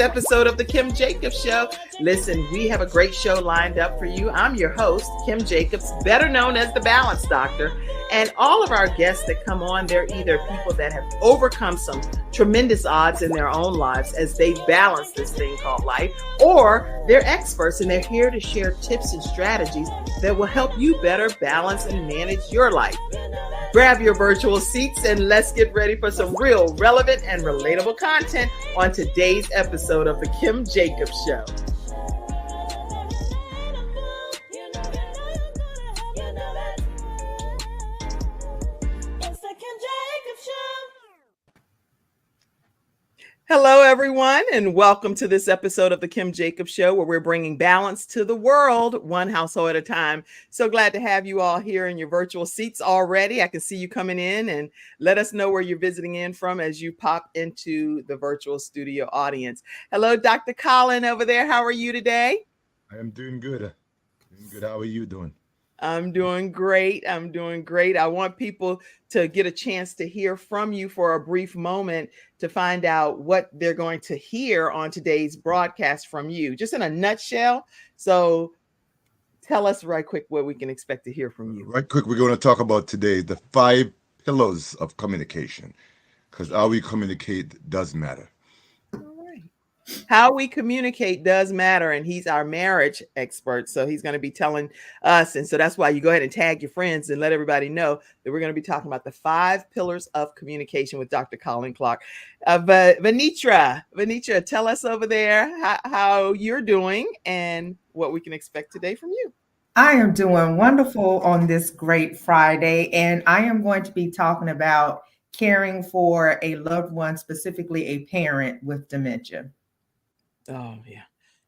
episode of the Kim Jacobs Show. Listen, we have a great show lined up for you. I'm your host, Kim Jacobs, better known as the Balance Doctor. And all of our guests that come on, they're either people that have overcome some tremendous odds in their own lives as they balance this thing called life, or they're experts and they're here to share tips and strategies that will help you better balance and manage your life. Grab your virtual seats and let's get ready for some real, relevant, and relatable content on today's episode of the Kim Jacobs Show. Hello, everyone, and welcome to this episode of the Kim Jacobs Show, where we're bringing balance to the world, one household at a time. So glad to have you all here in your virtual seats already. I can see you coming in, and let us know where you're visiting in from as you pop into the virtual studio audience. Hello, Dr. Colin over there. How are you today? I am doing good. How are you doing? I'm doing great. I want people to get a chance to hear from you for a brief moment to find out what they're going to hear on today's broadcast from you, just in a nutshell. So tell us right quick what we can expect to hear from you. Right quick, we're going to talk about today the 5 pillars of communication, because how we communicate does matter. How we communicate does matter, and he's our marriage expert, so he's going to be telling us, and so that's why you go ahead and tag your friends and let everybody know that we're going to be talking about the 5 pillars of communication with Dr. Colin Clarke. Venitra, tell us over there how you're doing and what we can expect today from you. I am doing wonderful on this great Friday, and I am going to be talking about caring for a loved one, specifically a parent with dementia. Oh, yeah.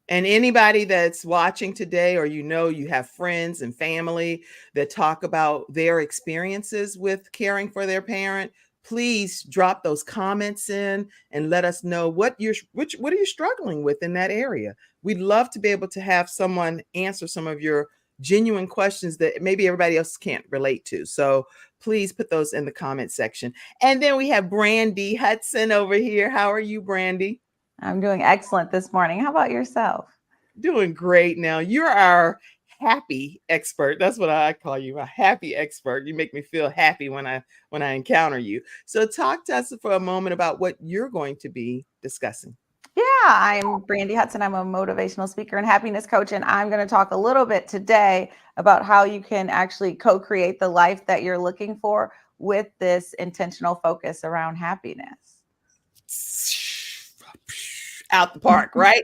And anybody that's watching today, or you have friends and family that talk about their experiences with caring for their parent, please drop those comments in and let us know what are you struggling with in that area. We'd love to be able to have someone answer some of your genuine questions that maybe everybody else can't relate to. So please put those in the comment section. And then we have Brandi Hudson over here. How are you, Brandi? I'm doing excellent this morning. How about yourself? Doing great. Now, you're our happy expert. That's what I call you, a happy expert. You make me feel happy when I encounter you. So talk to us for a moment about what you're going to be discussing. Yeah, I'm Brandi Hudson. I'm a motivational speaker and happiness coach, and I'm going to talk a little bit today about how you can actually co-create the life that you're looking for with this intentional focus around happiness. Out the park, right?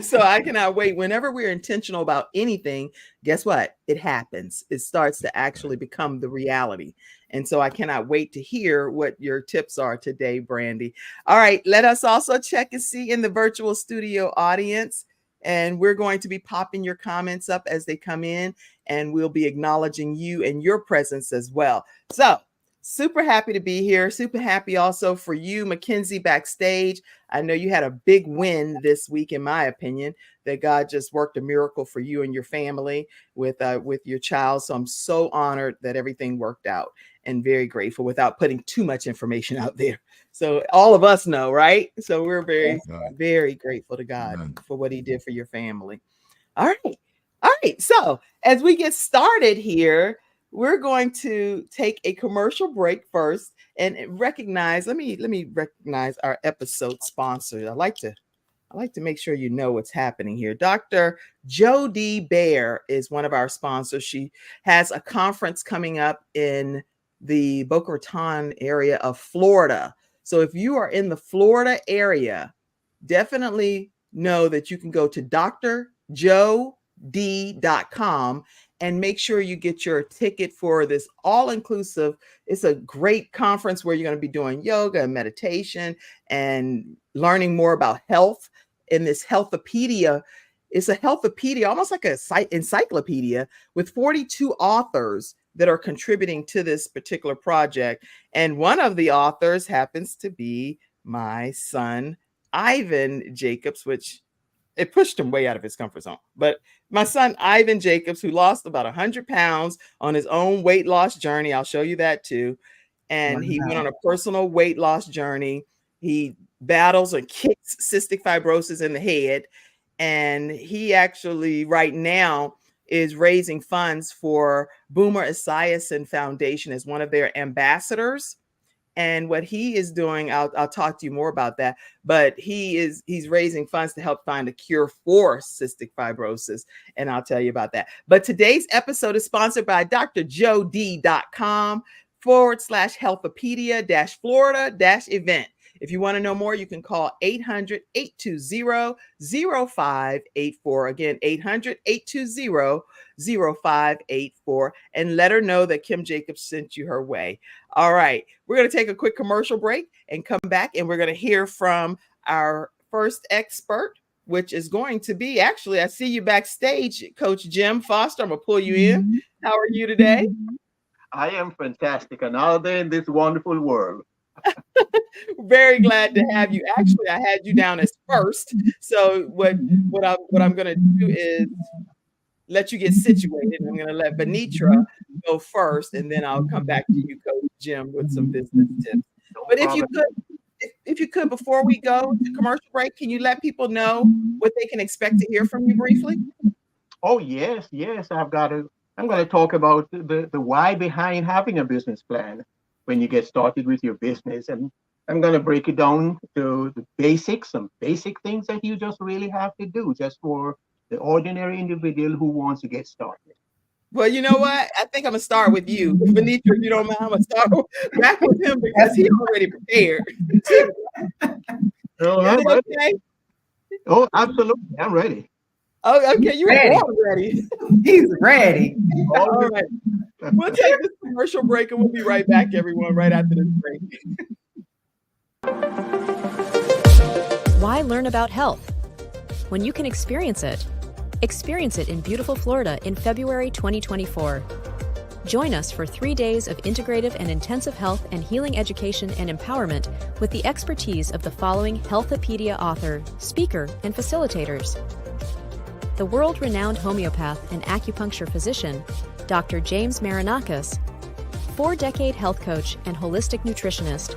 So I cannot wait. Whenever we're intentional about anything, guess what? It happens. It starts to actually become the reality. And so I cannot wait to hear what your tips are today, Brandi. All right, let us also check and see in the virtual studio audience. And we're going to be popping your comments up as they come in, and we'll be acknowledging you and your presence as well. So super happy to be here. Super happy also for you, Mackenzie, backstage. I know you had a big win this week, in my opinion, that God just worked a miracle for you and your family with your child. So I'm so honored that everything worked out and very grateful without putting too much information out there. So all of us know, right? So we're very, very grateful to God for what he did for your family. All right. So as we get started here, we're going to take a commercial break first and recognize, let me recognize our episode sponsor. I like to make sure you know what's happening here. Dr. Jody Bear is one of our sponsors. She has a conference coming up in the Boca Raton area of Florida. So if you are in the Florida area, definitely know that you can go to drjod.com and make sure you get your ticket for this all-inclusive. It's a great conference where you're going to be doing yoga and meditation and learning more about health in this healthopedia. It's a healthopedia, almost like a encyclopedia with 42 authors that are contributing to this particular project. And one of the authors happens to be my son, Ivan Jacobs, which it pushed him way out of his comfort zone. But my son, Ivan Jacobs, who lost about 100 pounds on his own weight loss journey. I'll show you that too. And he went on a personal weight loss journey. He battles or kicks cystic fibrosis in the head. And he actually right now is raising funds for Boomer Esiason Foundation as one of their ambassadors. And what he is doing, I'll talk to you more about that, but he's raising funds to help find a cure for cystic fibrosis. And I'll tell you about that. But today's episode is sponsored by drjod.com/healthopedia-Florida-event. If you want to know more, you can call 800-820-0584. Again, 800-820-0584, and let her know that Kim Jacobs sent you her way. All right, we're going to take a quick commercial break and come back, and we're going to hear from our first expert, which is going to be, actually, I see you backstage, Coach Jim Foster. I'm going to pull you in. How are you today? I am fantastic, another day in this wonderful world. Very glad to have you. Actually, I had you down as first. So what I'm going to do is let you get situated. I'm going to let Venitra go first, and then I'll come back to you, Coach Jim, with some business tips. But if you could, before we go to commercial break, can you let people know what they can expect to hear from you briefly? Oh, yes. I'm going to talk about the why behind having a business plan when you get started with your business. And I'm going to break it down to the basics, some basic things that you just really have to do just for the ordinary individual who wants to get started. Well, you know what? I think I'm going to start with you. Venitra, if you don't mind, I'm going to start back with him because he's already prepared. Oh, Is it okay? Oh, absolutely. I'm ready. Oh, okay. You were ready. He's ready. All right. We'll take this commercial break and we'll be right back, everyone, right after this break. Why learn about health when you can experience it? Experience it in beautiful Florida in February 2024. Join us for 3 days of integrative and intensive health and healing education and empowerment with the expertise of the following Healthopedia author, speaker, and facilitators. The world-renowned homeopath and acupuncture physician, Dr. James Marinakis, 4-decade health coach and holistic nutritionist,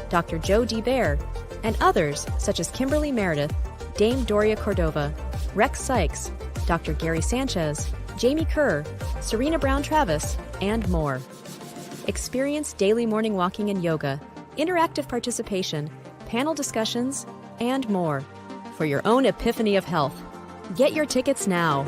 Dr. Joe D. Bear, and others such as Kimberly Meredith, Dame Doria Cordova, Rex Sykes, Dr. Gary Sanchez, Jamie Kerr, Serena Brown-Travis, and more. Experience daily morning walking and yoga, interactive participation, panel discussions, and more for your own epiphany of health. Get your tickets now.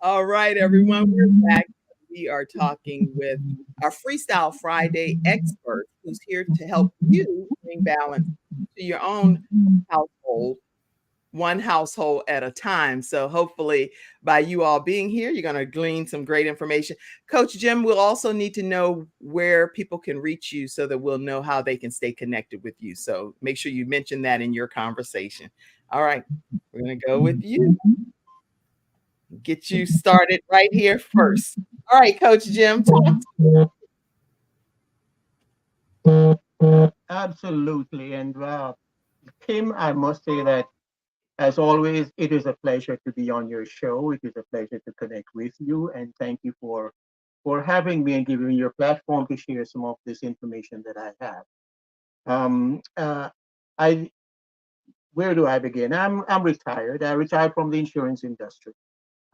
All right, everyone, we're back. We are talking with our Freestyle Friday expert who's here to help you bring balance to your own household, one household at a time. So hopefully by you all being here, you're going to glean some great information. Coach Jim, we'll also need to know where people can reach you so that we'll know how they can stay connected with you. So make sure you mention that in your conversation. All right, we're going to go with you. Get you started right here first. All right, Coach Jim. Absolutely. And Kim, I must say that, as always, it is a pleasure to be on your show. It is a pleasure to connect with you. And thank you for having me and giving me your platform to share some of this information that I have. Where do I begin? I'm retired. I retired from the insurance industry.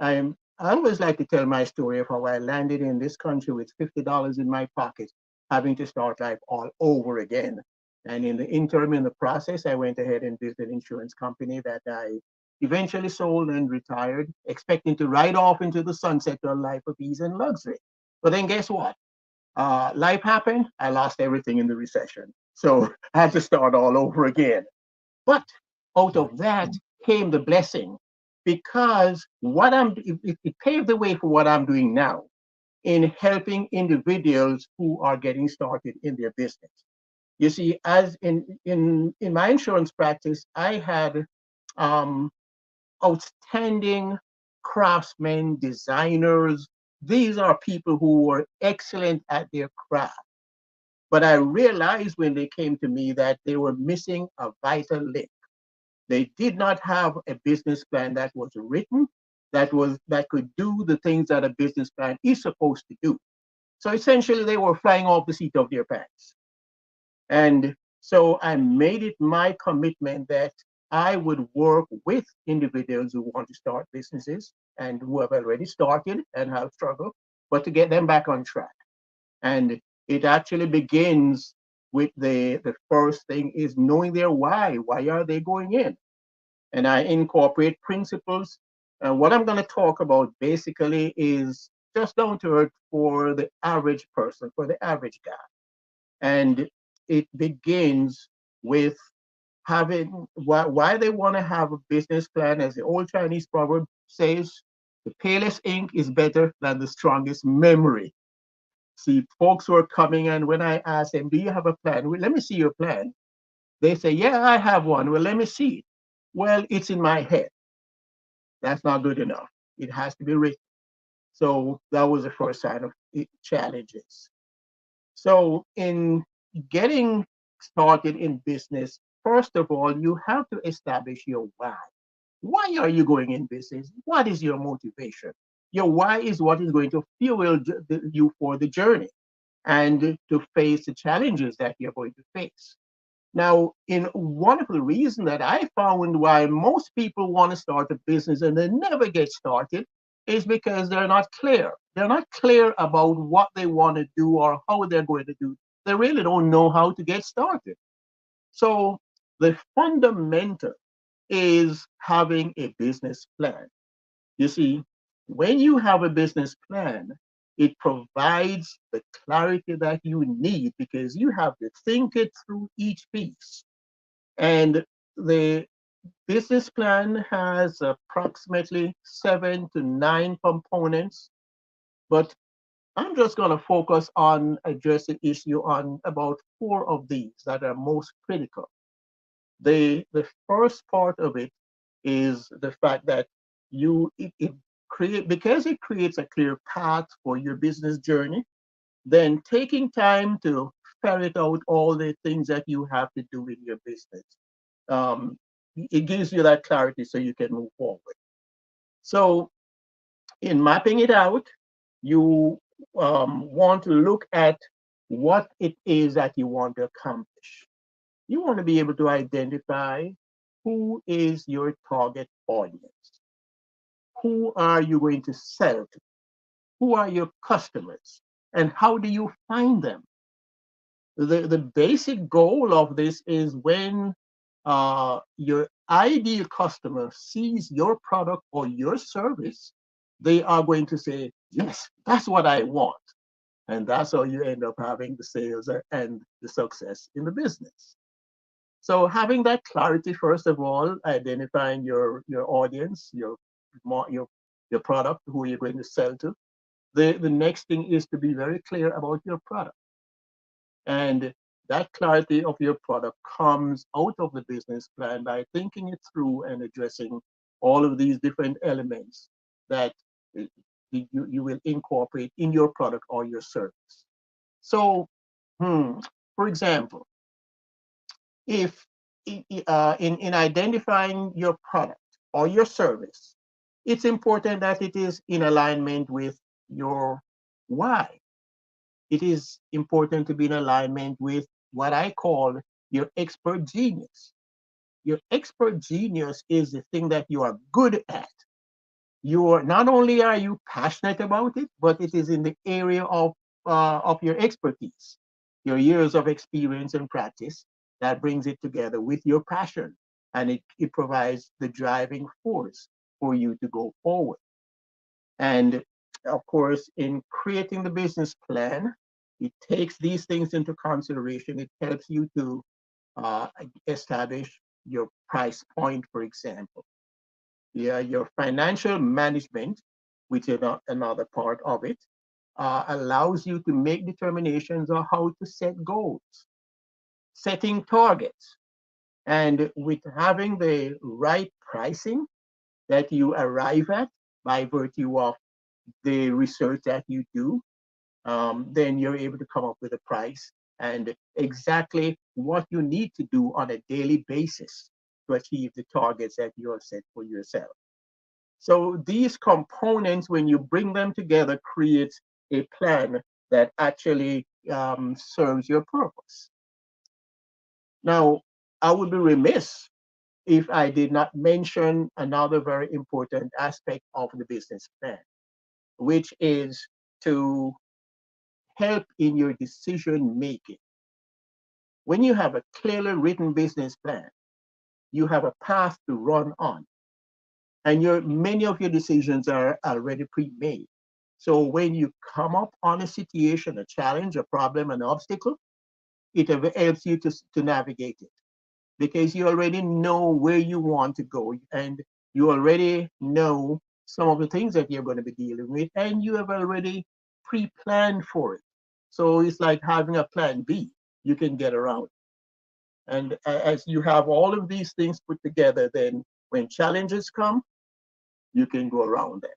I always like to tell my story of how I landed in this country with $50 in my pocket, having to start life all over again. And in the interim, in the process, I went ahead and built an insurance company that I eventually sold and retired, expecting to ride off into the sunset to a life of ease and luxury. But then guess what? Life happened. I lost everything in the recession. So I had to start all over again. But out of that came the blessing, because it paved the way for what I'm doing now in helping individuals who are getting started in their business. You see, as in my insurance practice, I had outstanding craftsmen, designers. These are people who were excellent at their craft. But I realized when they came to me that they were missing a vital link. They did not have a business plan that was written, that could do the things that a business plan is supposed to do. So essentially, they were flying off the seat of their pants. And so I made it my commitment that I would work with individuals who want to start businesses and who have already started and have struggled, but to get them back on track. And it actually begins with the first thing is knowing their why. Why are they going in? And I incorporate principles. And what I'm going to talk about basically is just down to earth for the average person, for the average guy. And it begins with having why they want to have a business plan. As the old Chinese proverb says, the palest ink is better than the strongest memory. See, folks who are coming, and when I ask them, do you have a plan? Well, let me see your plan. They say, yeah, I have one. Well, let me see it. Well, it's in my head. That's not good enough. It has to be written. So that was the first sign of challenges. So in getting started in business, first of all, you have to establish your why. Why are you going in business? What is your motivation? Your why is what is going to fuel you for the journey and to face the challenges that you're going to face. Now, in one of the reasons that I found why most people want to start a business and they never get started is because they're not clear. They're not clear about what they want to do or how they're going to do. They really don't know how to get started. So the fundamental is having a business plan. You see, when you have a business plan, it provides the clarity that you need because you have to think it through each piece. And the business plan has approximately 7 to 9 components, but I'm just going to focus on address the issue on about 4 of these that are most critical. The first part of it is the fact that it create because it creates a clear path for your business journey, then taking time to ferret out all the things that you have to do in your business. It gives you that clarity so you can move forward. So in mapping it out, you want to look at what it is that you want to accomplish. You want to be able to identify who is your target audience. Who are you going to sell to? Who are your customers? And how do you find them? The basic goal of this is when your ideal customer sees your product or your service, they are going to say, yes, that's what I want. And that's how you end up having the sales and the success in the business. So having that clarity, first of all, identifying your audience, your your product, who you're going to sell to. The next thing is to be very clear about your product. And that clarity of your product comes out of the business plan by thinking it through and addressing all of these different elements that you will incorporate in your product or your service. So, for example, if in identifying your product or your service, it's important that it is in alignment with your why. It is important to be in alignment with what I call your expert genius. Your expert genius is the thing that you are good at. You're not only are you passionate about it, but it is in the area of your expertise, your years of experience and practice that brings it together with your passion, and it provides the driving force for you to go forward. And of course, in creating the business plan, it takes these things into consideration. It helps you to establish your price point, for example. Yeah, your financial management, which is another part of it, allows you to make determinations on how to set goals, setting targets, and with having the right pricing that you arrive at by virtue of the research that you do, then you're able to come up with a price and exactly what you need to do on a daily basis to achieve the targets that you have set for yourself. So these components, when you bring them together, creates a plan that actually serves your purpose. Now, I would be remiss if I did not mention another very important aspect of the business plan, which is to help in your decision making. When you have a clearly written business plan, you have a path to run on, and many of your decisions are already pre-made. So when you come up on a situation, a challenge, a problem, an obstacle, it helps you to navigate it, because you already know where you want to go, and you already know some of the things that you're going to be dealing with, and you have already pre-planned for it. So it's like having a plan B. You can get around. And as you have all of these things put together, then when challenges come, you can go around them.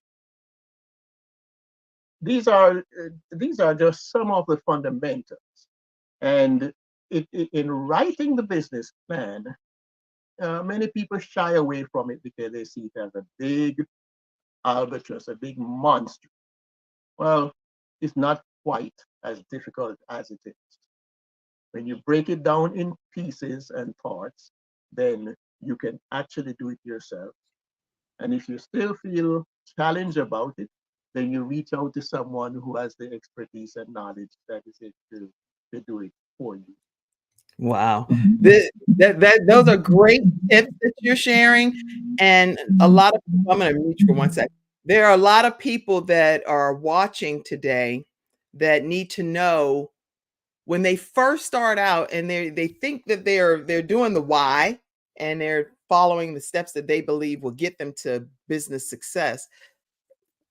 These are just some of the fundamentals. And in writing the business plan, many people shy away from it because they see it as a big albatross, a big monster. Well, it's not quite as difficult as it is. When you break it down in pieces and parts, then you can actually do it yourself. And if you still feel challenged about it, then you reach out to someone who has the expertise and knowledge that is it to do it for you. Wow. Those are great tips that you're sharing. And a lot of people, I'm going to mute you for 1 second. There are a lot of people that are watching today that need to know when they first start out and they think that they're doing the why and they're following the steps that they believe will get them to business success.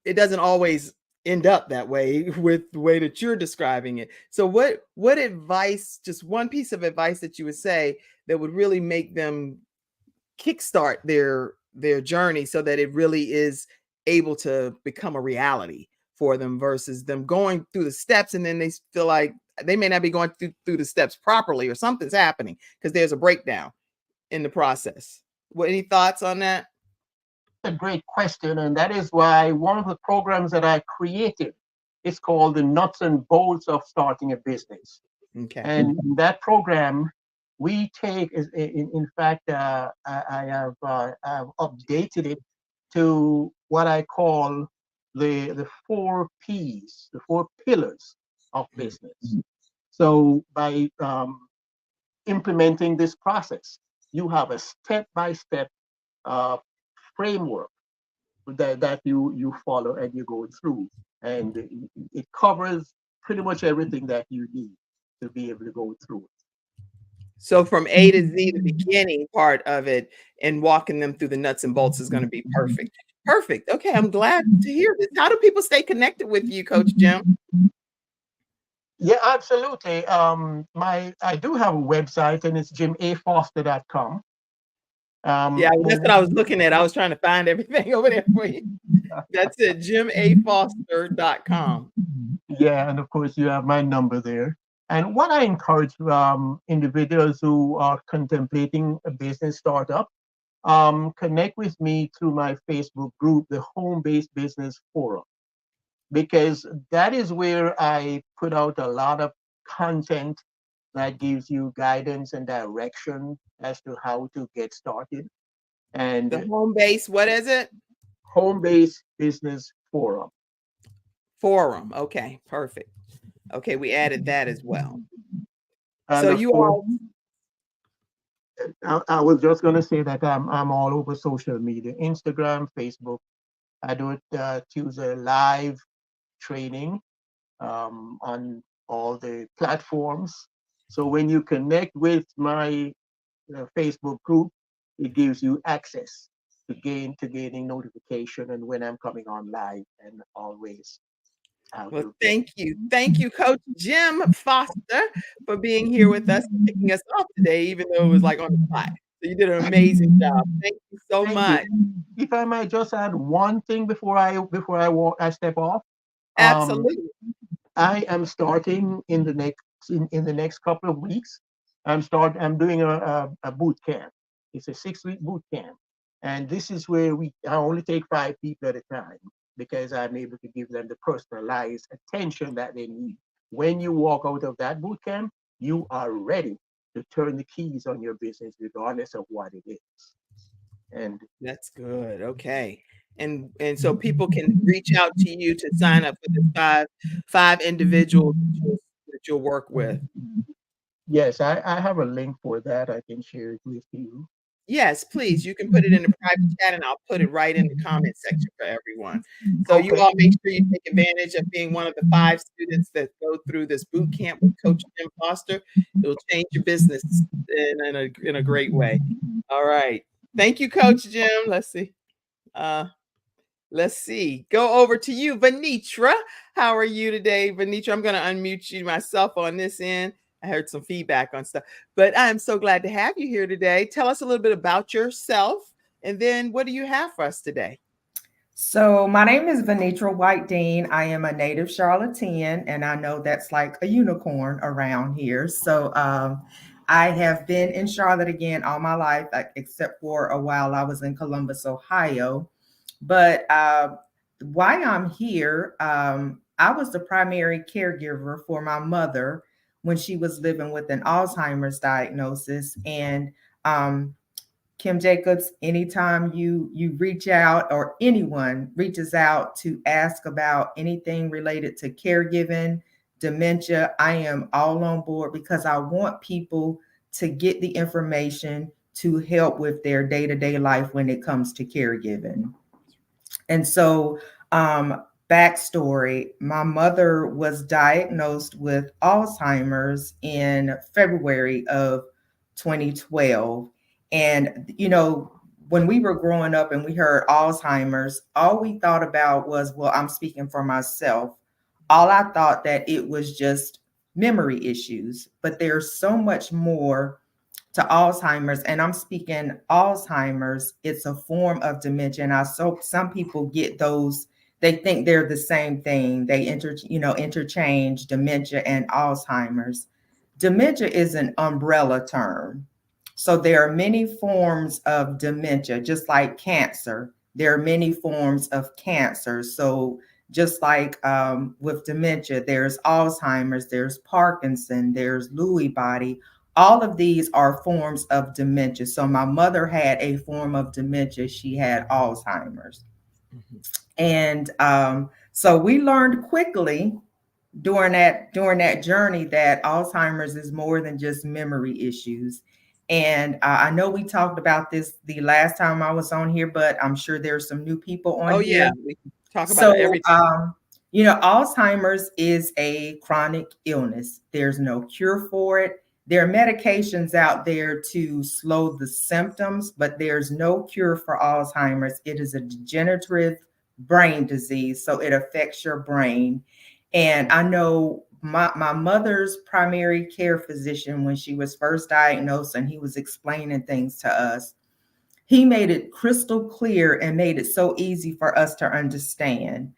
It doesn't always end up that way with the way that you're describing it. So what advice, just one piece of advice that you would say that would really make them kickstart their journey so that it really is able to become a reality for them versus them going through the steps and then they feel like they may not be going through the steps properly or something's happening because there's a breakdown in the process. Any thoughts on that? A great question, and that is why one of the programs that I created is called the Nuts and Bolts of Starting a Business. Okay. And in that program, we take, in fact, I have updated it to what I call the 4 P's, the 4 pillars of business. So by implementing this process, you have a step-by-step framework that you follow and you go through, and it covers pretty much everything that you need to be able to go through it. So from A to Z, the beginning part of it and walking them through the nuts and bolts is going to be perfect. Perfect. Okay, I'm glad to hear this. How do people stay connected with you, Coach Jim? Yeah, absolutely. I do have a website, and it's jimafoster.com. Yeah, that's what I was looking at. I was trying to find everything over there for you. That's it, jimafoster.com. Yeah, and of course you have my number there. And what I encourage individuals who are contemplating a business startup, connect with me through my Facebook group, the Home-Based Business Forum, because that is where I put out a lot of content that gives you guidance and direction as to how to get started. And the Home-Based, what is it? Home-Based Business Forum. Forum. Okay, perfect. Okay, we added that as well. And so you all. I was just going to say that I'm all over social media, Instagram, Facebook. I do it Tuesday live training on all the platforms. So when you connect with my Facebook group, it gives you access to gaining notification and when I'm coming on live, and always. Well, thank you, Coach Jim Foster, for being here with us and kicking us off today, even though it was like on the spot. So you did an amazing job. Thank you so much. If I might just add one thing before I step off. Absolutely. I am starting in the next couple of weeks. I'm doing a boot camp. It's a 6-week boot camp. And this is where I only take 5 people at a time because I'm able to give them the personalized attention that they need. When you walk out of that boot camp, you are ready to turn the keys on your business regardless of what it is. And that's good. Okay. And so people can reach out to you to sign up for the five individuals that you'll work with. yes, I have a link for that. I can share it with you. Yes, please. You can put it in the private chat and I'll put it right in the comment section for everyone. So you Okay. all make sure you take advantage of being one of the 5 students that go through this boot camp with Coach Jim Foster. It'll change your business in a great way. All right. Thank you, Coach Jim. Let's see. Go over to you, Venitra. How are you today, Venitra? I'm going to unmute you myself on this end. I heard some feedback on stuff, but I'm so glad to have you here today. Tell us a little bit about yourself, and then what do you have for us today? So my name is Venitra White-Dean. I am a native Charlottean, and I know that's like a unicorn around here. So I have been in Charlotte again all my life, except for a while I was in Columbus, Ohio. But why I'm here, I was the primary caregiver for my mother when she was living with an Alzheimer's diagnosis. And Kim Jacobs, anytime you reach out or anyone reaches out to ask about anything related to caregiving, dementia, I am all on board because I want people to get the information to help with their day-to-day life when it comes to caregiving. And so, backstory, my mother was diagnosed with Alzheimer's in February of 2012. And, when we were growing up and we heard Alzheimer's, all we thought about was, well, I'm speaking for myself. All I thought that it was just memory issues, but there's so much more to Alzheimer's, and I'm speaking Alzheimer's. It's a form of dementia, and some people get those. They think they're the same thing. They interchange dementia and Alzheimer's. Dementia is an umbrella term, so there are many forms of dementia, just like cancer. There are many forms of cancer. So just like with dementia, there's Alzheimer's, there's Parkinson, there's Lewy body. All of these are forms of dementia. So my mother had a form of dementia. She had Alzheimer's. Mm-hmm. And so we learned quickly during that journey that Alzheimer's is more than just memory issues. And I know we talked about this the last time I was on here, but I'm sure there's some new people on here. Yeah, we talk about it every time. Alzheimer's is a chronic illness. There's no cure for it. There are medications out there to slow the symptoms, but there's no cure for Alzheimer's. It is a degenerative brain disease, so it affects your brain. And I know my mother's primary care physician, when she was first diagnosed and he was explaining things to us, he made it crystal clear and made it so easy for us to understand.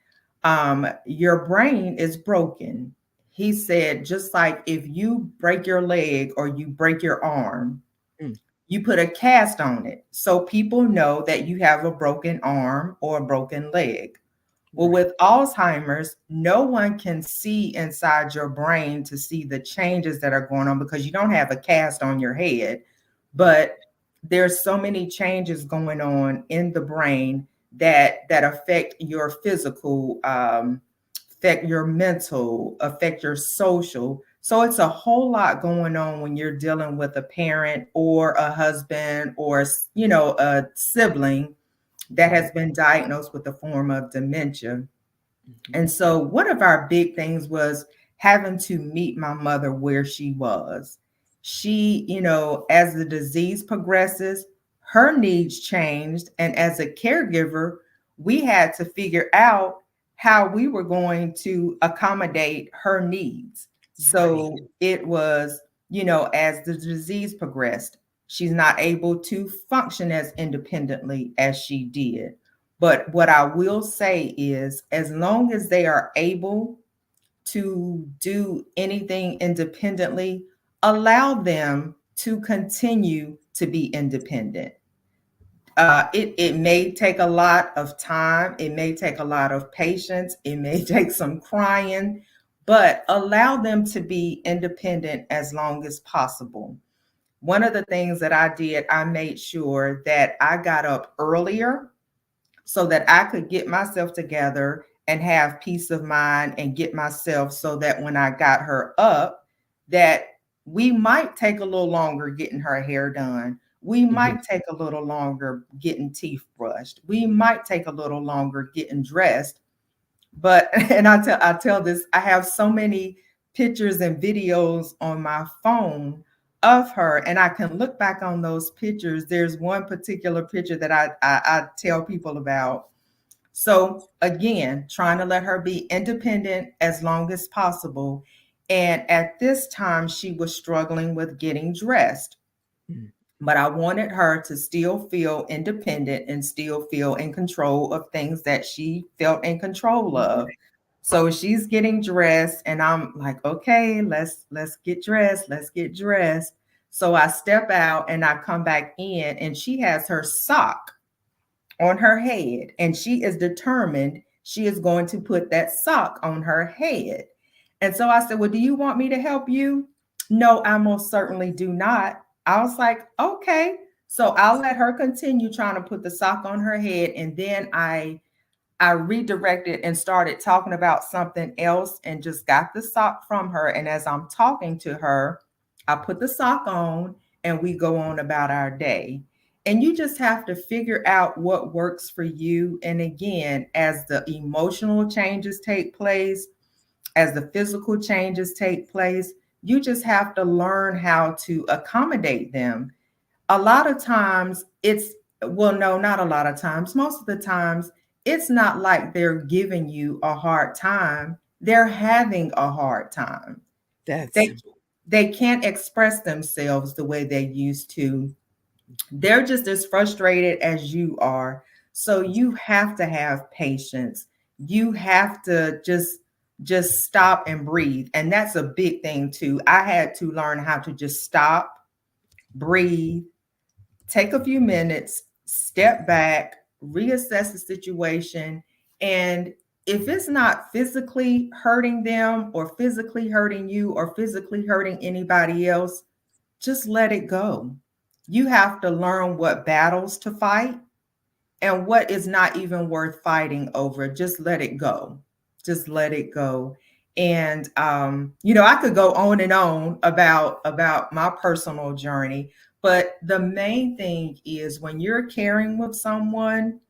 Your brain is broken. He said, just like if you break your leg or you break your arm, you put a cast on it so people know that you have a broken arm or a broken leg. Well, with Alzheimer's, no one can see inside your brain to see the changes that are going on because you don't have a cast on your head. But there's so many changes going on in the brain that affect your physical, affect your mental, affect your social. So it's a whole lot going on when you're dealing with a parent or a husband or, a sibling that has been diagnosed with a form of dementia. Mm-hmm. And so one of our big things was having to meet my mother where she was. She, as the disease progresses, her needs changed. And as a caregiver, we had to figure out how we were going to accommodate her needs. So it was, as the disease progressed, she's not able to function as independently as she did. But what I will say is, as long as they are able to do anything independently, allow them to continue to be independent. It may take a lot of time. It may take a lot of patience. It may take some crying, but allow them to be independent as long as possible. One of the things that I did, I made sure that I got up earlier so that I could get myself together and have peace of mind and get myself so that when I got her up, that we might take a little longer getting her hair done. We might take a little longer getting teeth brushed. We might take a little longer getting dressed. But, and I tell this, I have so many pictures and videos on my phone of her, and I can look back on those pictures. There's one particular picture that I tell people about. So again, trying to let her be independent as long as possible. And at this time, she was struggling with getting dressed. But I wanted her to still feel independent and still feel in control of things that she felt in control of. So she's getting dressed and I'm like, okay, let's get dressed. Let's get dressed. So I step out and I come back in and she has her sock on her head and she is determined she is going to put that sock on her head. And so I said, well, do you want me to help you? No, I most certainly do not. I was like, okay. So I'll let her continue trying to put the sock on her head. And then I redirected and started talking about something else and just got the sock from her. And as I'm talking to her, I put the sock on and we go on about our day. And you just have to figure out what works for you. And again, as the emotional changes take place, as the physical changes take place, you just have to learn how to accommodate them. A lot of times no, not a lot of times. Most of the times, it's not like they're giving you a hard time. They're having a hard time. They can't express themselves the way they used to. They're just as frustrated as you are. So you have to have patience. You have to just stop and breathe. And that's a big thing too. I had to learn how to just stop, breathe, take a few minutes, step back, reassess the situation. And if it's not physically hurting them or physically hurting you or physically hurting anybody else, just let it go. You have to learn what battles to fight and what is not even worth fighting over. Just let it go. Just let it go. And, I could go on and on about my personal journey, but the main thing is when you're caring with someone,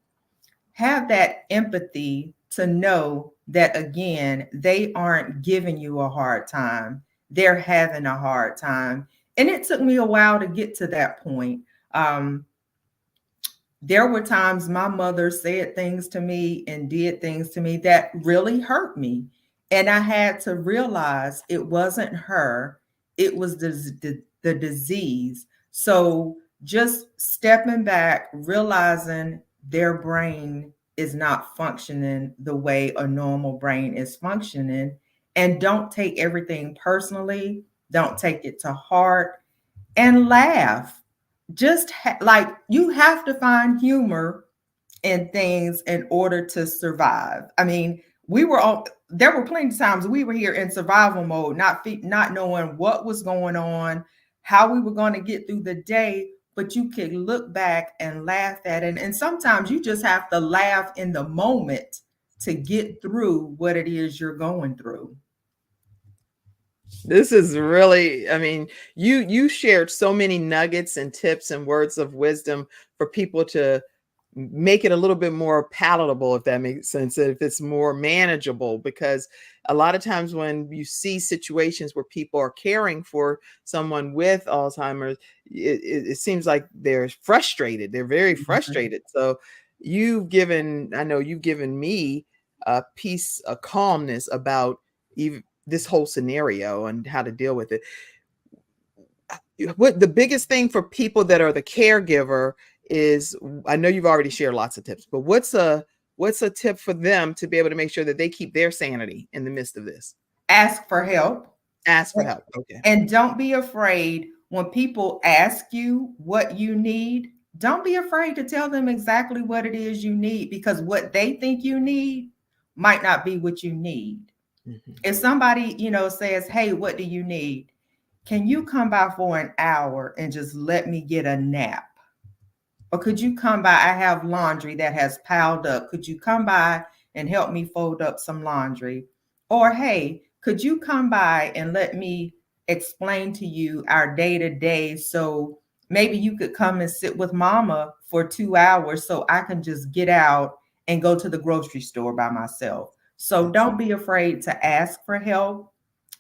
have that empathy to know that, again, they aren't giving you a hard time. They're having a hard time. And it took me a while to get to that point. There were times my mother said things to me and did things to me that really hurt me. And I had to realize it wasn't her, it was the disease. So just stepping back, realizing their brain is not functioning the way a normal brain is functioning. And don't take everything personally. Don't take it to heart and laugh. Just you have to find humor in things in order to survive. I mean, there were plenty of times we were here in survival mode, not knowing what was going on, how we were going to get through the day, but you could look back and laugh at it. And sometimes you just have to laugh in the moment to get through what it is you're going through. This is really, I mean, you shared so many nuggets and tips and words of wisdom for people to make it a little bit more palatable, if that makes sense, if it's more manageable, because a lot of times when you see situations where people are caring for someone with Alzheimer's, it seems like they're frustrated. They're very frustrated. So I know you've given me a piece of calmness about even this whole scenario and how to deal with it. What the biggest thing for people that are the caregiver is, I know you've already shared lots of tips, but what's a tip for them to be able to make sure that they keep their sanity in the midst of this? Ask for help. Ask for help. Okay. And don't be afraid when people ask you what you need, don't be afraid to tell them exactly what it is you need, because what they think you need might not be what you need. Mm-hmm. If somebody, says, hey, what do you need? Can you come by for an hour and just let me get a nap? Or could you come by? I have laundry that has piled up. Could you come by and help me fold up some laundry? Or, hey, could you come by and let me explain to you our day-to-day, so maybe you could come and sit with mama for 2 hours so I can just get out and go to the grocery store by myself. So don't be afraid to ask for help,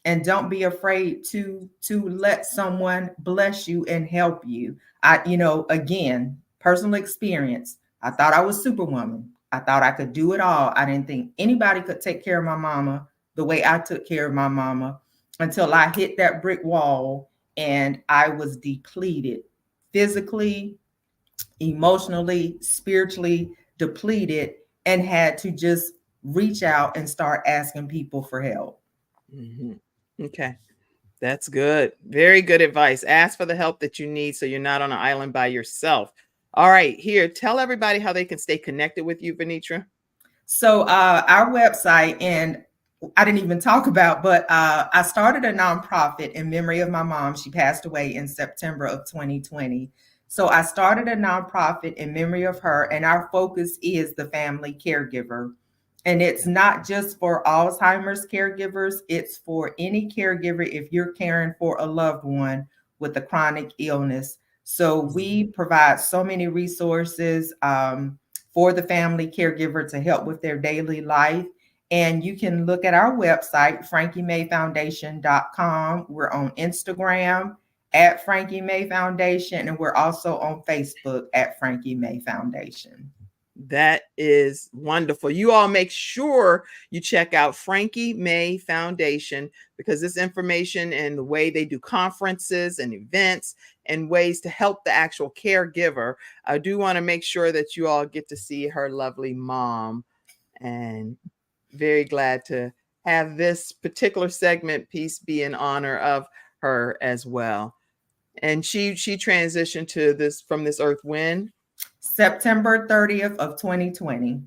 and don't be afraid to let someone bless you and help you. Again, personal experience. I thought I was Superwoman. I thought I could do it all. I didn't think anybody could take care of my mama the way I took care of my mama, until I hit that brick wall and I was depleted, physically, emotionally, spiritually depleted, and had to just reach out and start asking people for help. Mm-hmm. Okay. That's good. Very good advice. Ask for the help that you need so you're not on an island by yourself. All right. Here, tell everybody how they can stay connected with you, Venitra. So our website, and I didn't even talk about, but I started a nonprofit in memory of my mom. She passed away in September of 2020. So I started a nonprofit in memory of her, and our focus is the family caregiver. And it's not just for Alzheimer's caregivers, it's for any caregiver if you're caring for a loved one with a chronic illness. So we provide so many resources for the family caregiver to help with their daily life. And you can look at our website, frankiemayfoundation.com. We're on Instagram at Frankie May Foundation, and we're also on Facebook at Frankie May Foundation. That is wonderful. You all make sure you check out Frankie May Foundation, because this information and the way they do conferences and events and ways to help the actual caregiver. I do want to make sure that you all get to see her lovely mom, and very glad to have this particular segment piece be in honor of her as well. And she transitioned to this from this earth when? September 30th of 2020.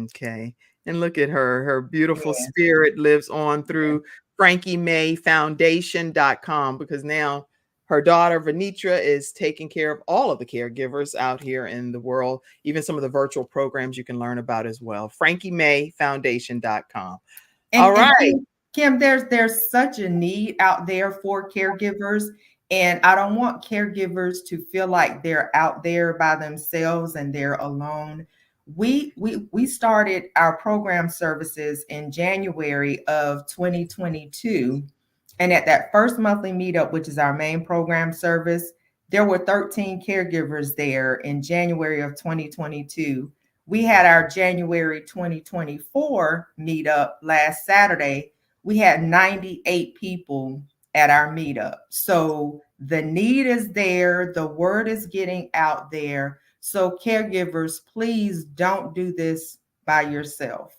Okay. And look at her. Her beautiful spirit lives on through frankiemayfoundation.com, because now her daughter Venitra is taking care of all of the caregivers out here in the world, even some of the virtual programs you can learn about as well. frankiemayfoundation.com. All right. And Kim, there's such a need out there for caregivers. And I don't want caregivers to feel like they're out there by themselves and they're alone. We started our program services in January of 2022. And at that first monthly meetup, which is our main program service, there were 13 caregivers there in January of 2022. We had our January 2024 meetup last Saturday. We had 98 people at our meetup. So the need is there. The word is getting out there. So caregivers, please don't do this by yourself.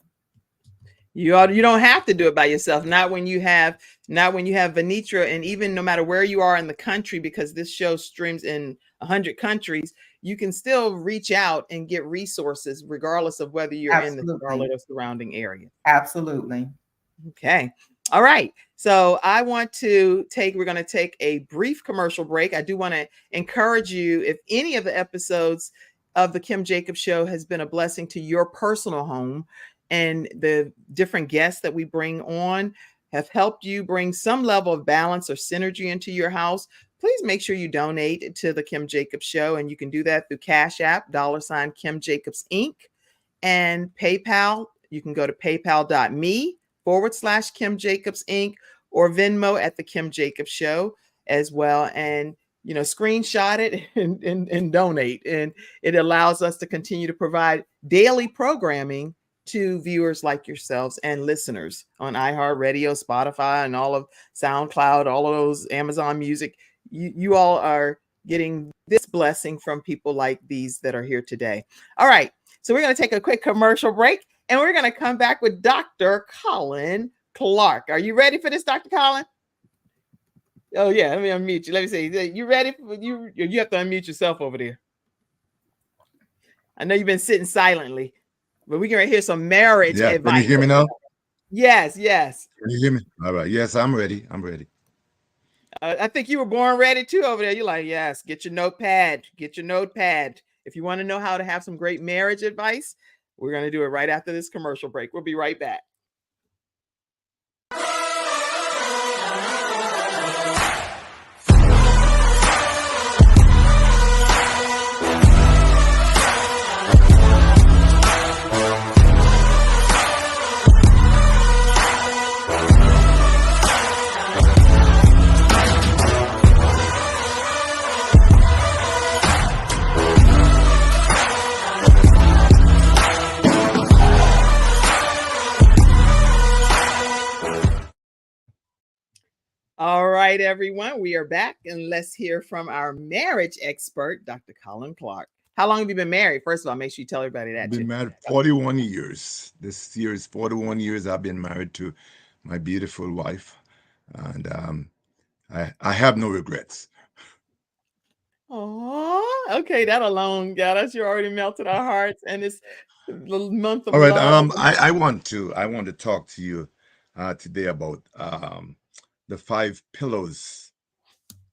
You don't have to do it by yourself. Not when you have Venitra, and even no matter where you are in the country, because this show streams in 100 countries, you can still reach out and get resources regardless of whether you're in the Charlotte or surrounding area. Absolutely. Okay. All right. So we're going to take a brief commercial break. I do want to encourage you, if any of the episodes of the Kim Jacobs Show has been a blessing to your personal home, and the different guests that we bring on have helped you bring some level of balance or synergy into your house, please make sure you donate to the Kim Jacobs Show. And you can do that through Cash App, $Kimjacobsinc, and PayPal. You can go to paypal.me/KimJacobsInc, or Venmo at the Kim Jacobs Show as well. And, screenshot it and donate. And it allows us to continue to provide daily programming to viewers like yourselves and listeners on iHeartRadio, Spotify, and all of SoundCloud, all of those, Amazon Music. You all are getting this blessing from people like these that are here today. All right. So we're going to take a quick commercial break, and we're going to come back with Dr. Colin Clarke. Are you ready for this, Dr. Colin? Oh yeah, let me unmute you. Let me see. You ready? You have to unmute yourself over there. I know you've been sitting silently, but we're gonna hear some marriage Yeah, advice. can you hear me now? Yes, yes. Can you hear me? All right. Yes, I'm ready. I'm ready. I think you were born ready too over there. You're like, yes, get your notepad. Get your notepad. If you want to know how to have some great marriage advice, we're going to do it right after this commercial break. We'll be right back. All right, everyone, we are back, and let's hear from our marriage expert, Dr. Colin Clarke. How long have you been married? First of all, make sure you tell everybody that. I've been married 41 years. This year is 41 years I've been married to my beautiful wife, and I have no regrets. Oh, okay, that alone got us. You already melted our hearts, and it's the month of All right. love. I want to talk to you today about the 5 pillars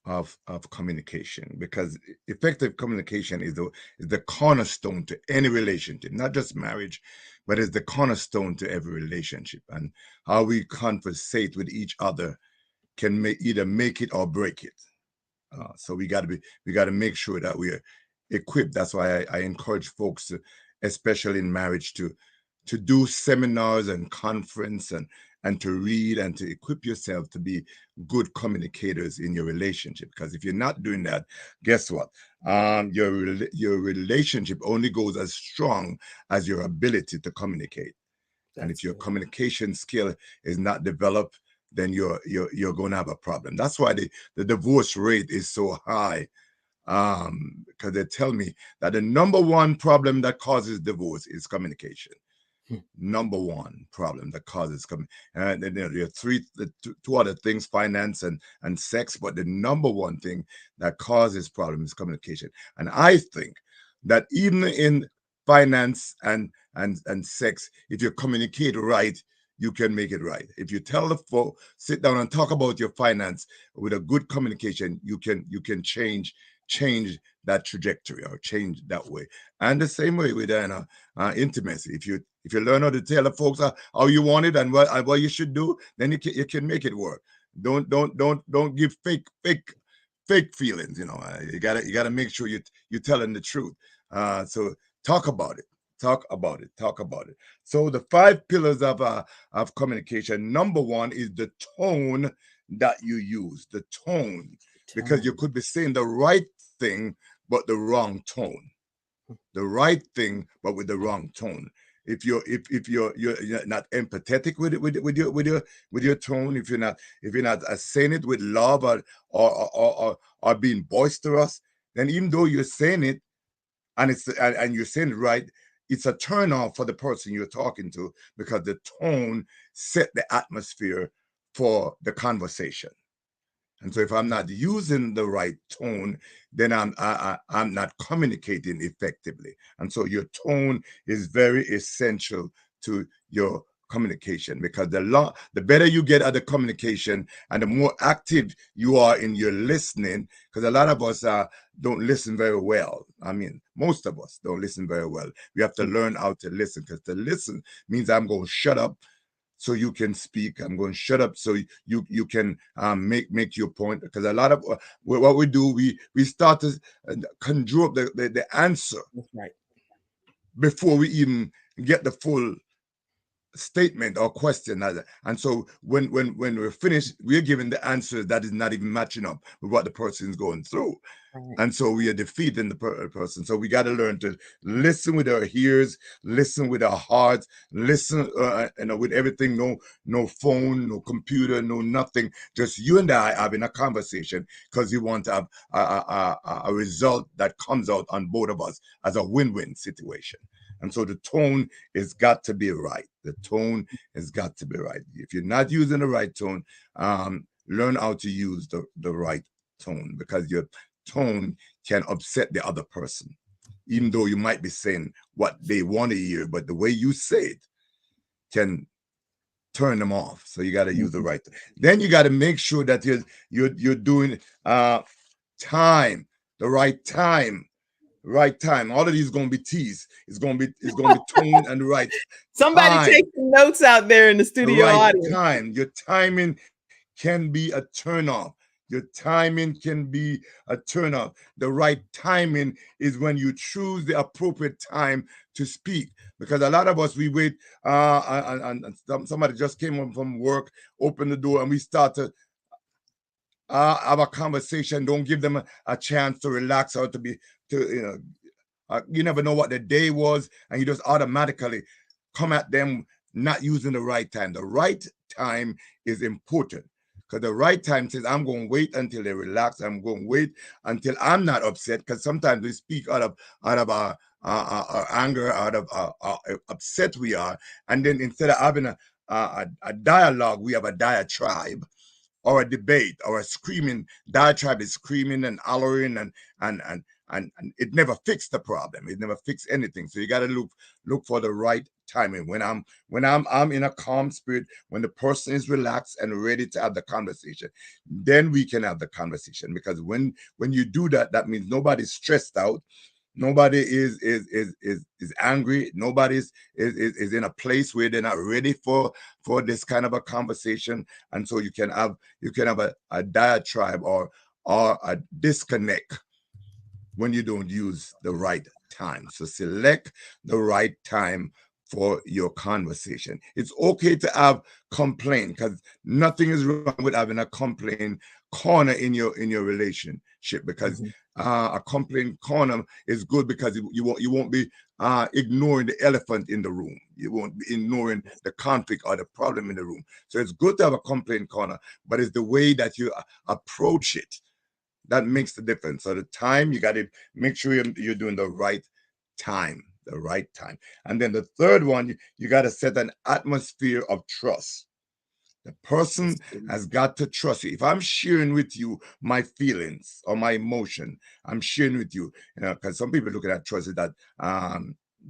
of communication, because effective communication is the cornerstone to any relationship, not just marriage, but is the cornerstone to every relationship. And how we conversate with each other can either make it or break it. So we got to make sure that we're equipped. That's why I encourage folks to, especially in marriage, to do seminars and conference and to read and to equip yourself to be good communicators in your relationship. Because if you're not doing that, guess what? Your relationship only goes as strong as your ability to communicate. And if your communication skill is not developed, then you're going to have a problem. That's why the divorce rate is so high, because they tell me that the number one problem that causes divorce is communication. Number one problem that causes and then there are two other things, finance and sex, but the number one thing that causes problem is communication. And I think that even in finance and sex, if you communicate right, you can make it right. If you tell the folk, sit down and talk about your finance with a good communication, you can change that trajectory or change that way. And the same way with intimacy. If you learn how to tell the folks how you want it and what you should do, then you can make it work. Don't give fake feelings. You gotta make sure you're telling the truth. So talk about it. Talk about it. So the 5 pillars of communication. Number 1 is the tone that you use. The tone, because you could be saying the right thing but the wrong tone. The right thing but with the wrong tone. If you're not empathetic with your tone, if you're not saying it with love or being boisterous, then even though you're saying it and you're saying it right, it's a turn off for the person you're talking to, because the tone set the atmosphere for the conversation. And so if I'm not using the right tone, then I'm not communicating effectively. And so your tone is very essential to your communication, because the better you get at the communication and the more active you are in your listening, because a lot of us don't listen very well. I mean, most of us don't listen very well. We have to learn how to listen, because to listen means I'm going to shut up so you can speak. I'm going to shut up so you can make your point. Because a lot of what we do, we start to conjure up the answer. That's right. Before we even get the full statement or question. And so when we're finished, we're given the answer that is not even matching up with what the person is going through. Right. And so we are defeating the person. So we got to learn to listen with our ears, listen with our hearts, listen with everything. No phone, no computer, no nothing. Just you and I having a conversation, because you want to have a result that comes out on both of us as a win-win situation. And so the tone has got to be right. The tone has got to be right. If you're not using the right tone, learn how to use the right tone, because your tone can upset the other person, even though you might be saying what they want to hear, but the way you say it can turn them off. So you got to use the right. Then you got to make sure that you're doing time, the right time. Right time. All of these going to be T's. It's going to be tone and right. Somebody time. take some notes out there in the studio audience. Time. Your timing can be a turn off. Your timing can be a turn off. The right timing is when you choose the appropriate time to speak. Because a lot of us, we wait, and somebody just came home from work, open the door, and we start to have a conversation. Don't give them a chance to relax or you never know what the day was, and you just automatically come at them not using the right time. The right time is important, because the right time says, I'm going to wait until they relax. I'm going to wait until I'm not upset, because sometimes we speak out of our anger, out of how upset we are, and then instead of having a dialogue, we have a diatribe or a debate or a screaming. Diatribe is screaming and hollering, and it never fixed the problem. It never fixed anything. So you got to look for the right timing. When I'm in a calm spirit, when the person is relaxed and ready to have the conversation, then we can have the conversation. Because when you do that, that means nobody's stressed out. Nobody is angry. Nobody's is in a place where they're not ready for this kind of a conversation, and so you can have a diatribe or a disconnect when you don't use the right time. So select the right time for your conversation. It's okay to have complaint, because nothing is wrong with having a complaint corner in your relationship, because a complaint corner is good, because you won't be ignoring the elephant in the room. You won't be ignoring the conflict or the problem in the room. So it's good to have a complaint corner, but it's the way that you approach it that makes the difference. So the time, you got to make sure you're doing the right time. And then the third one, you got to set an atmosphere of trust. The person has got to trust you. If I'm sharing with you my feelings or my emotion, I'm sharing with you, because some people look at trust as that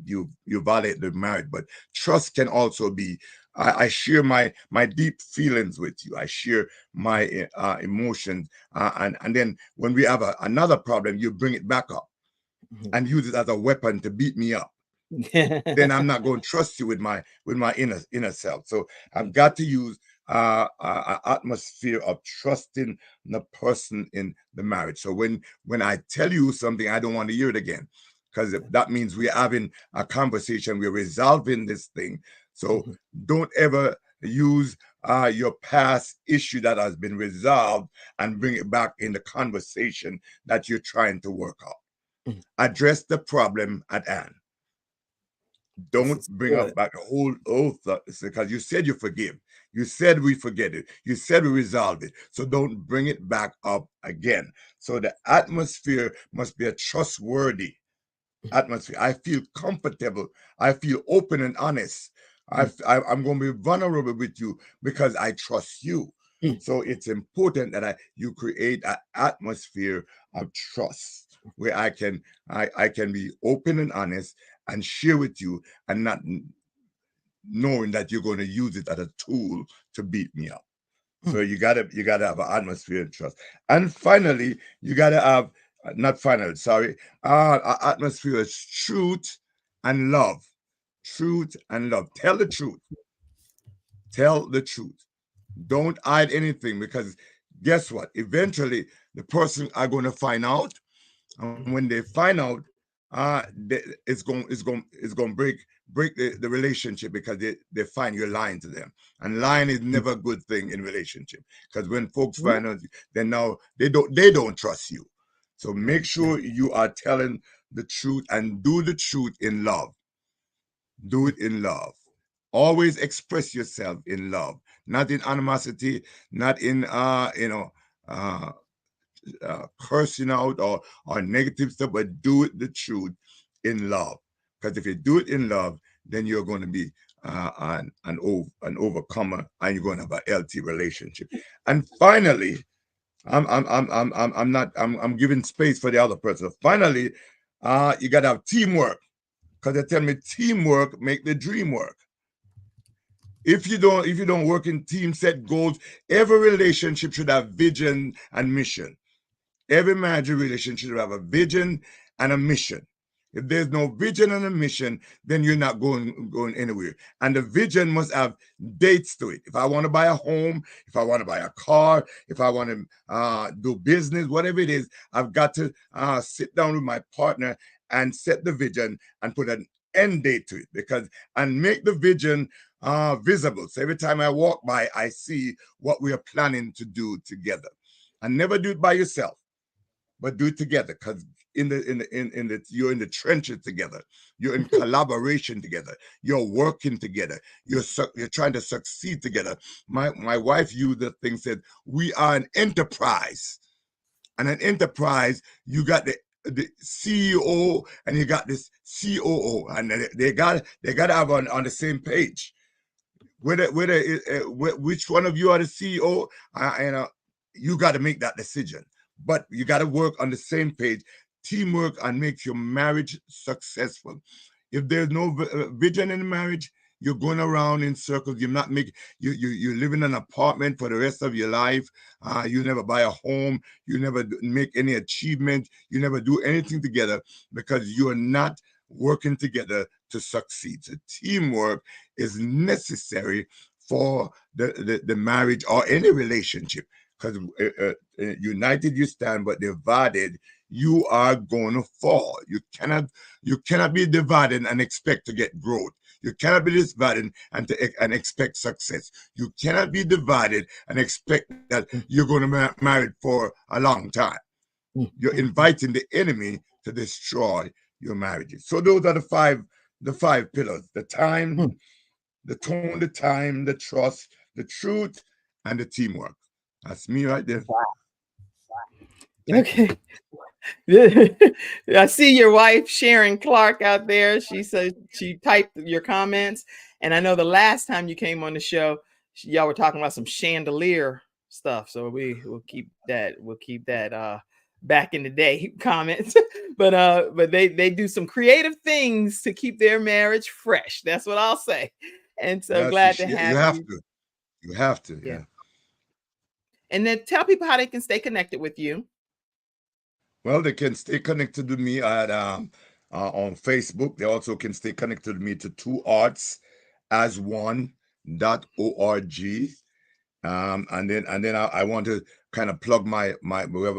you violate the marriage, but trust can also be, I share my deep feelings with you. I share my emotions, and then when we have another problem, you bring it back up and use it as a weapon to beat me up. Then I'm not going to trust you with my inner self. So I've got to use an atmosphere of trusting the person in the marriage. So when I tell you something, I don't want to hear it again, because that means we're having a conversation, we're resolving this thing. So don't ever use your past issue that has been resolved and bring it back in the conversation that you're trying to work out. Address the problem at hand. Don't bring up back the whole thought, because you said you forgive. You said we forget it. You said we resolve it. So don't bring it back up again. So the atmosphere must be a trustworthy atmosphere. I feel comfortable. I feel open and honest. I'm going to be vulnerable with you because I trust you. So it's important that you create an atmosphere of trust where I can be open and honest and share with you, and not knowing that you're going to use it as a tool to beat me up. So you gotta have an atmosphere of trust. And finally, you gotta have an atmosphere of truth and love. Truth and love. Tell the truth. Tell the truth. Don't hide anything, because guess what? Eventually, the person are going to find out, and when they find out, it's going to break the relationship, because they find you're lying to them. And lying is never a good thing in relationship, because when folks find out, then now they don't trust you. So make sure you are telling the truth, and do the truth in love. Do it in love. Always express yourself in love, not in animosity, not in cursing out or negative stuff, but do it the truth in love. Because if you do it in love, then you're going to be an overcomer, and you're going to have a healthy relationship. And finally, I'm giving space for the other person. Finally, you got to have teamwork, because they tell me teamwork make the dream work. If you don't work in team, set goals. Every relationship should have vision and mission. Every marriage relationship should have a vision and a mission. If there's no vision and a mission, then you're not going anywhere. And the vision must have dates to it. If I want to buy a home, if I want to buy a car, if I want to do business, whatever it is, I've got to sit down with my partner and set the vision and put an end date to it, and make the vision visible. So every time I walk by, I see what we are planning to do together. And never do it by yourself, but do it together, because you're in the trenches together. You're in collaboration together. You're working together. You're trying to succeed together. My wife used the thing, said, we are an enterprise. And an enterprise, you got the CEO and you got this COO, and they got to have on the same page. Which one of you are the CEO? You got to make that decision. But you got to work on the same page. Teamwork and make your marriage successful. If there's no vision in the marriage, you're going around in circles. You're not making. You live in an apartment for the rest of your life. You never buy a home. You never make any achievement. You never do anything together, because you are not working together to succeed. So teamwork is necessary for the marriage or any relationship, because united you stand, but divided you are going to fall. You cannot be divided and expect to get growth. You cannot be divided and expect success. You cannot be divided and expect that you're going to be married for a long time. You're inviting the enemy to destroy your marriages. So those are the five pillars: the time, the tone, the time, the trust, the truth, and the teamwork. That's me right there. Okay. I see your wife, Sharon Clarke, out there. She said she typed your comments. And I know the last time you came on the show, y'all were talking about some chandelier stuff. So we'll keep that. We'll keep that back in the day comments. But they do some creative things to keep their marriage fresh. That's what I'll say. And so Yes, glad to have you. You have to. Yeah. And then tell people how they can stay connected with you. Well, they can stay connected with me at on Facebook. They also can stay connected with me to 2artsas1.org. And then I want to kind of plug my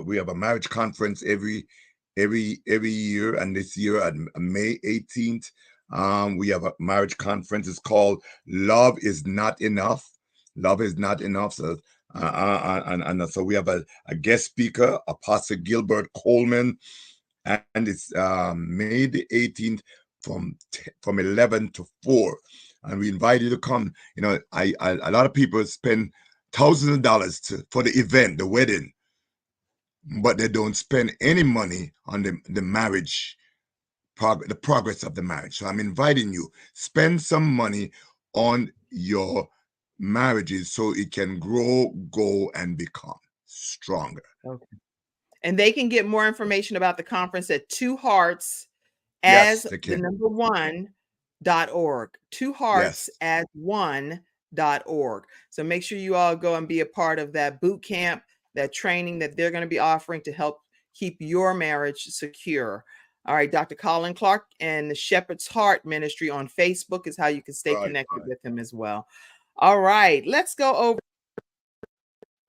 we have a marriage conference every year, and this year on May 18th, we have a marriage conference. It's called Love Is Not Enough. Love Is Not Enough. So so we have a guest speaker, Apostle Gilbert Coleman, and it's May the 18th from 11 to 4, and we invite you to come. You know, a lot of people spend thousands of dollars for the event, the wedding, but they don't spend any money on the marriage, the progress of the marriage. So I'm inviting you, spend some money on your marriages so it can grow, go, and become stronger. Okay. And they can get more information about the conference at 2hearts1.org. 2hearts1.org. So make sure you all go and be a part of that boot camp, that training that they're going to be offering to help keep your marriage secure. All right, Dr. Colin Clarke and the Shepherd's Heart Ministry on Facebook is how you can stay connected with him as well. All right, let's go over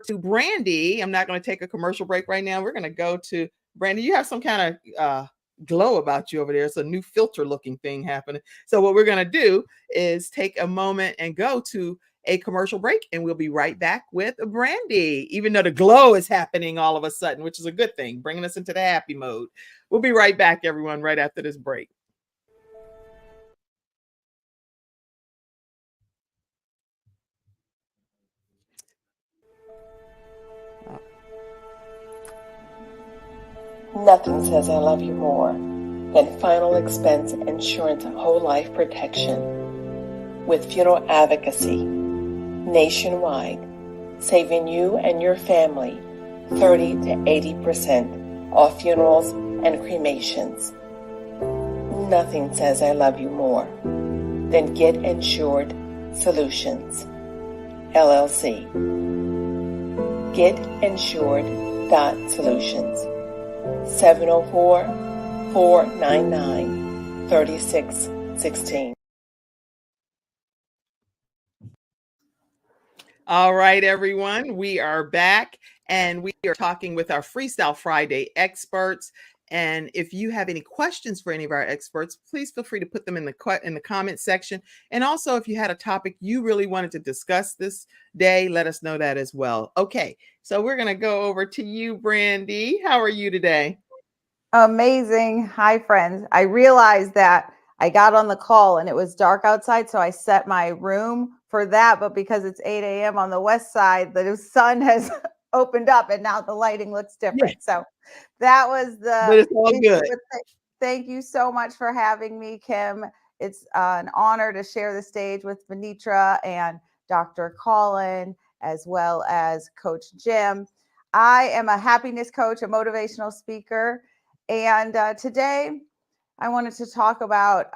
to Brandi. I'm not going to take a commercial break right now. We're going to go to Brandi. You have some kind of glow about you over there. It's a new filter looking thing happening. So what we're going to do is take a moment and go to a commercial break, and we'll be right back with Brandi, even though the glow is happening all of a sudden, which is a good thing, bringing us into the happy mode. We'll be right back, everyone, right after this break. Nothing says I love you more than final expense insurance whole life protection. with funeral advocacy nationwide, saving you and your family 30 to 80% off funerals and cremations. Nothing says I love you more than Get Insured Solutions, LLC. GetInsured.Solutions, 704-499-3616. All right, everyone, we are back and we are talking with our Freestyle Friday experts. And if you have any questions for any of our experts, please feel free to put them in the comment section. And also, if you had a topic you really wanted to discuss this day, let us know that as well. Okay, so we're going to go over to you, Brandi. How are you today? Amazing. Hi, friends. I realized that I got on the call and it was dark outside, so I set my room for that. But because it's 8 a.m. on the west side, the sun has opened up and now the lighting looks different. Yeah. So that was but it's all good. Thank you so much for having me, Kim. It's an honor to share the stage with Venitra and Dr. Colin, as well as Coach Jim. I am a happiness coach, a motivational speaker. And today I wanted to talk about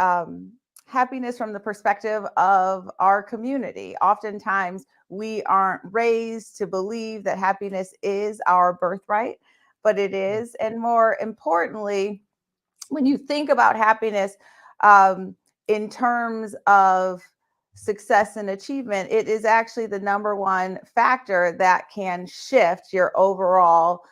happiness from the perspective of our community. Oftentimes we aren't raised to believe that happiness is our birthright, but it is. And more importantly, when you think about happiness in terms of success and achievement, it is actually the number one factor that can shift your overall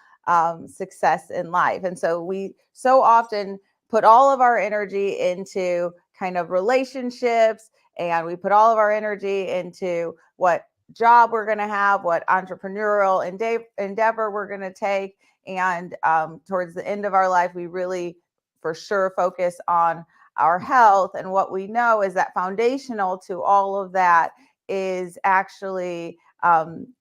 success in life. And so we so often put all of our energy into kind of relationships, and we put all of our energy into what job we're going to have, what entrepreneurial endeavor we're going to take. And towards the end of our life, we really for sure focus on our health. And what we know is that foundational to all of that is actually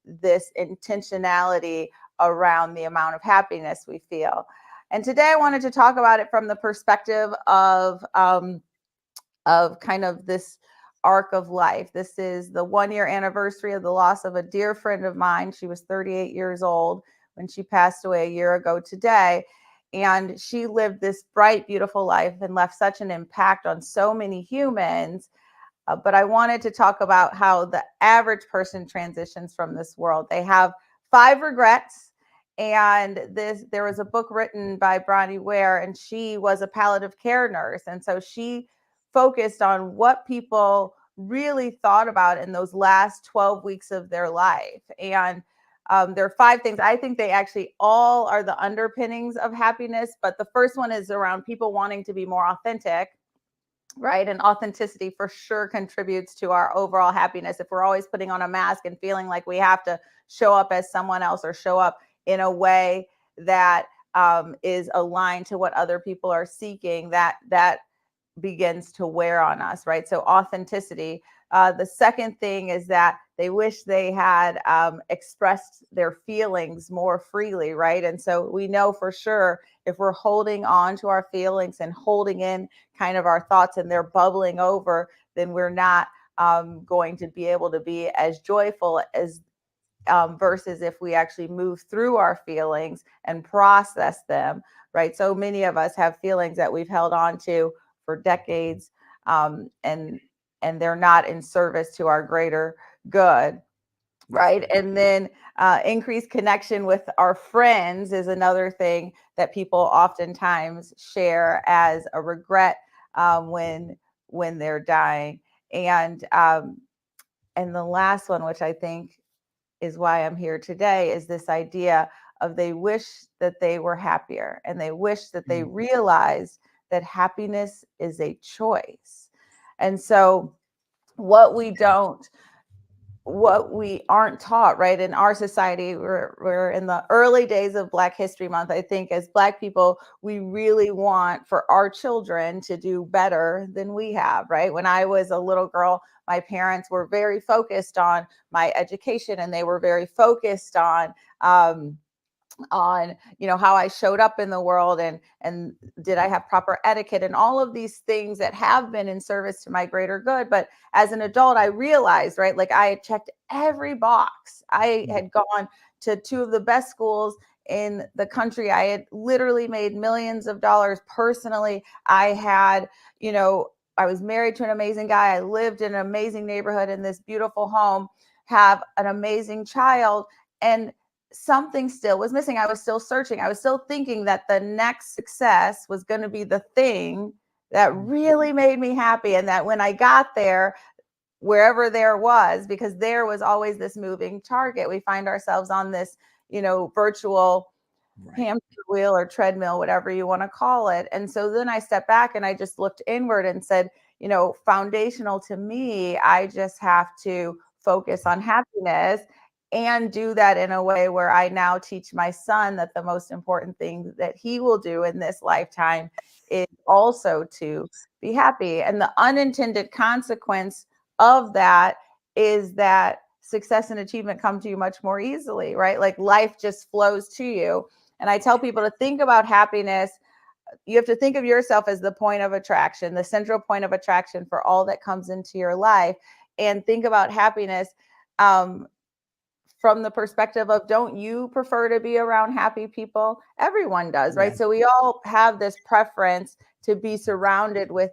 this intentionality around the amount of happiness we feel. And today I wanted to talk about it from the perspective of kind of this arc of life. This is the 1-year anniversary of the loss of a dear friend of mine. She was 38 years old when she passed away a year ago today. And she lived this bright, beautiful life and left such an impact on so many humans. But I wanted to talk about how the average person transitions from this world. They have 5 regrets. And there was a book written by Brandi Ware, and she was a palliative care nurse. And so she focused on what people really thought about in those last 12 weeks of their life. And there are 5 things. I think they actually all are the underpinnings of happiness. But the first one is around people wanting to be more authentic, right? And authenticity for sure contributes to our overall happiness. If we're always putting on a mask and feeling like we have to show up as someone else or show up in a way that is aligned to what other people are seeking, that begins to wear on us, right? So authenticity. The second thing is that they wish they had expressed their feelings more freely, right? And so we know for sure if we're holding on to our feelings and holding in kind of our thoughts and they're bubbling over, then we're not going to be able to be as joyful as versus if we actually move through our feelings and process them, right? So many of us have feelings that we've held on to for decades, and they're not in service to our greater good, right? And then increased connection with our friends is another thing that people oftentimes share as a regret when they're dying. And the last one, which I think is why I'm here today, is this idea of they wish that they were happier, and they wish that they realized that happiness is a choice. And so what we aren't taught, right, in our society, we're in the early days of Black History Month. I think as Black people, we really want for our children to do better than we have, right? When I was a little girl, my parents were very focused on my education, and they were very focused on on, how I showed up in the world, and did I have proper etiquette, and all of these things that have been in service to my greater good. But as an adult, I realized, right, like I had checked every box. I had gone to two of the best schools in the country. I had literally made millions of dollars personally. I had, I was married to an amazing guy. I lived in an amazing neighborhood in this beautiful home, have an amazing child, and something still was missing. I was still searching. I was still thinking that the next success was going to be the thing that really made me happy. And that when I got there, wherever there was, because there was always this moving target, we find ourselves on this, virtual hamster wheel or treadmill, whatever you want to call it. And so then I stepped back and I just looked inward and said, foundational to me, I just have to focus on happiness and do that in a way where I now teach my son that the most important thing that he will do in this lifetime is also to be happy. And the unintended consequence of that is that success and achievement come to you much more easily, right? Like life just flows to you. And I tell people to think about happiness. You have to think of yourself as the point of attraction, the central point of attraction for all that comes into your life. And think about happiness from the perspective of, don't you prefer to be around happy people? Everyone does, right? So we all have this preference to be surrounded with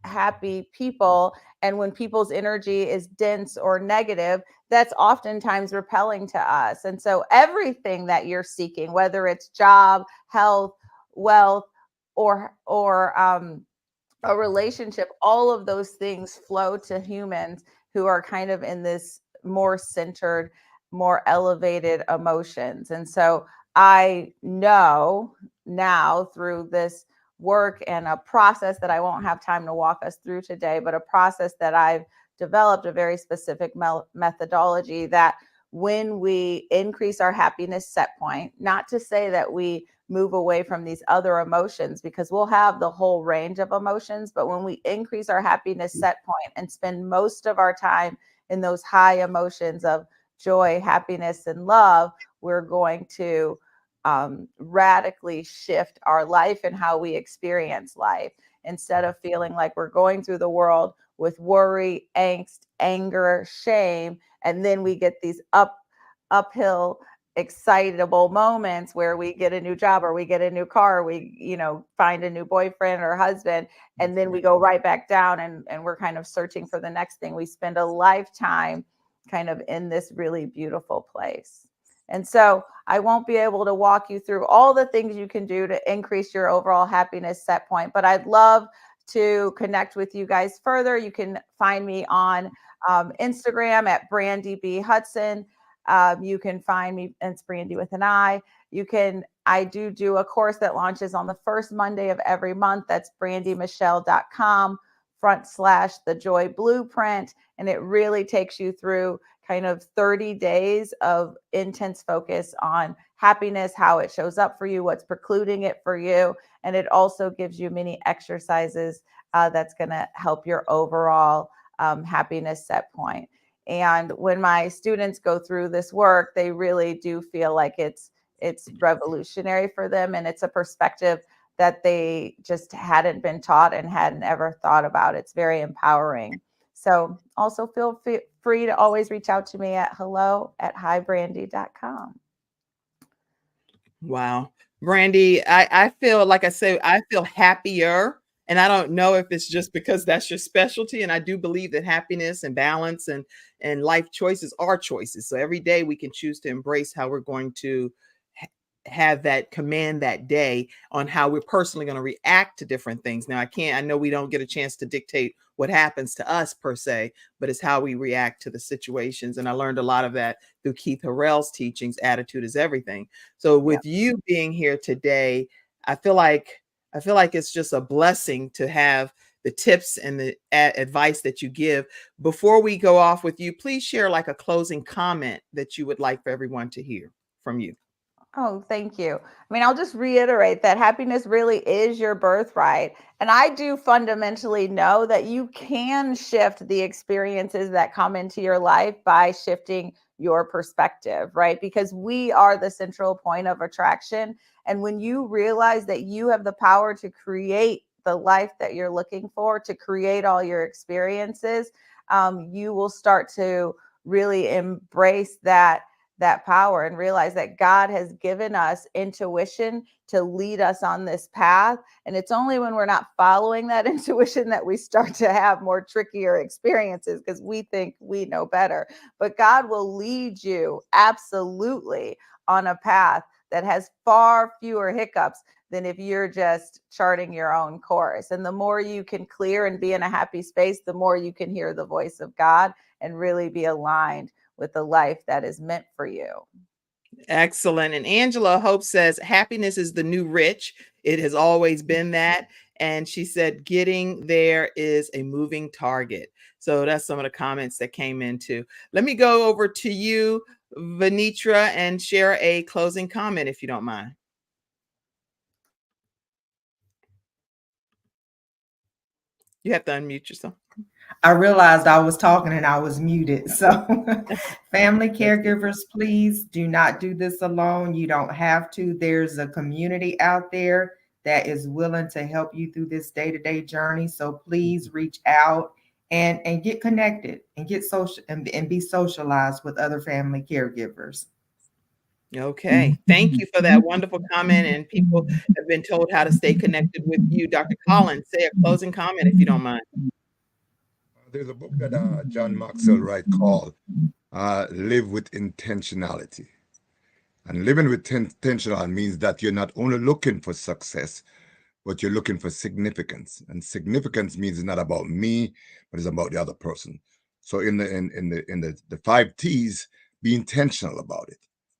happy people. And when people's energy is dense or negative, that's oftentimes repelling to us. And so everything that you're seeking, whether it's job, health, wealth, or a relationship, all of those things flow to humans who are kind of in this more centered, more elevated emotions. And so I know now through this work and a process that I won't have time to walk us through today, but a process that I've developed, a very specific methodology, that when we increase our happiness set point, not to say that we move away from these other emotions, because we'll have the whole range of emotions, but when we increase our happiness set point and spend most of our time in those high emotions of joy, happiness, and love, we're going to radically shift our life and how we experience life. Instead of feeling like we're going through the world with worry, angst, anger, shame, and then we get these uphill, excitable moments where we get a new job or we get a new car, or we find a new boyfriend or husband, and then we go right back down and we're kind of searching for the next thing. We spend a lifetime kind of in this really beautiful place. And so I won't be able to walk you through all the things you can do to increase your overall happiness set point, but I'd love to connect with you guys further. You can find me on Instagram at Brandi B. Hudson. You can find me, and it's Brandi with an I. I do a course that launches on the first Monday of every month. That's brandimechele.com/the joy blueprint. And it really takes you through kind of 30 days of intense focus on happiness, how it shows up for you, what's precluding it for you. And it also gives you many exercises that's going to help your overall happiness set point. And when my students go through this work, they really do feel like it's revolutionary for them. And it's a perspective that they just hadn't been taught and hadn't ever thought about. It's very empowering. So also feel free to always reach out to me at hello@highbrandi.com. Wow. Brandi, I feel, like I say, I feel happier. And I don't know if it's just because that's your specialty. And I do believe that happiness and balance and life choices are choices. So every day we can choose to embrace how we're going to have that command that day on how we're personally going to react to different things. Now, I know we don't get a chance to dictate what happens to us per se, but it's how we react to the situations. And I learned a lot of that through Keith Harrell's teachings, attitude is everything. So with you being here today, I feel like it's just a blessing to have the tips and the advice that you give. Before we go off with you, please share like a closing comment that you would like for everyone to hear from you. Oh, thank you. I mean, I'll just reiterate that happiness really is your birthright. And I do fundamentally know that you can shift the experiences that come into your life by shifting your perspective, right? Because we are the central point of attraction. And when you realize that you have the power to create the life that you're looking for, to create all your experiences, you will start to really embrace that power and realize that God has given us intuition to lead us on this path. And it's only when we're not following that intuition that we start to have more trickier experiences, because we think we know better. But God will lead you absolutely on a path that has far fewer hiccups than if you're just charting your own course. And the more you can clear and be in a happy space, the more you can hear the voice of God and really be aligned with the life that is meant for you. Excellent. And Angela Hope says, happiness is the new rich. It has always been that. And she said, getting there is a moving target. So that's some of the comments that came in too. Let me go over to you, Venitra, and share a closing comment, if you don't mind. You have to unmute yourself. I realized I was talking and I was muted. So family caregivers, please do not do this alone. You don't have to. There's a community out there that is willing to help you through this day-to-day journey. So please reach out and get connected and get social and be socialized with other family caregivers. Okay. Thank you for that wonderful comment. And people have been told how to stay connected with you. Dr. Colin, say a closing comment, if you don't mind. There's a book that John Maxwell Wright called Live with Intentionality. And living with intentional means that you're not only looking for success, but you're looking for significance. And significance means it's not about me, but it's about the other person. So in the 5 T's, be intentional about it.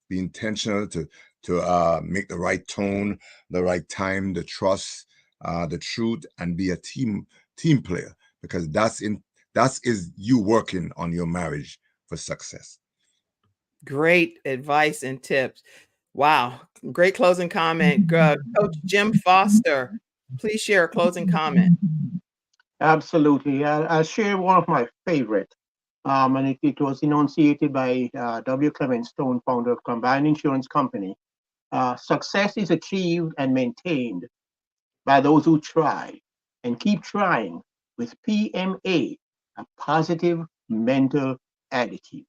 Be intentional to make the right tone, the right time, the trust, the truth, and be a team player, because that is you working on your marriage for success. Great advice and tips. Wow. Great closing comment. Coach Jim Foster, please share a closing comment. Absolutely. I'll share one of my favorite. And it was enunciated by W. Clement Stone, founder of Combined Insurance Company. Success is achieved and maintained by those who try and keep trying with PMA, a positive mental attitude.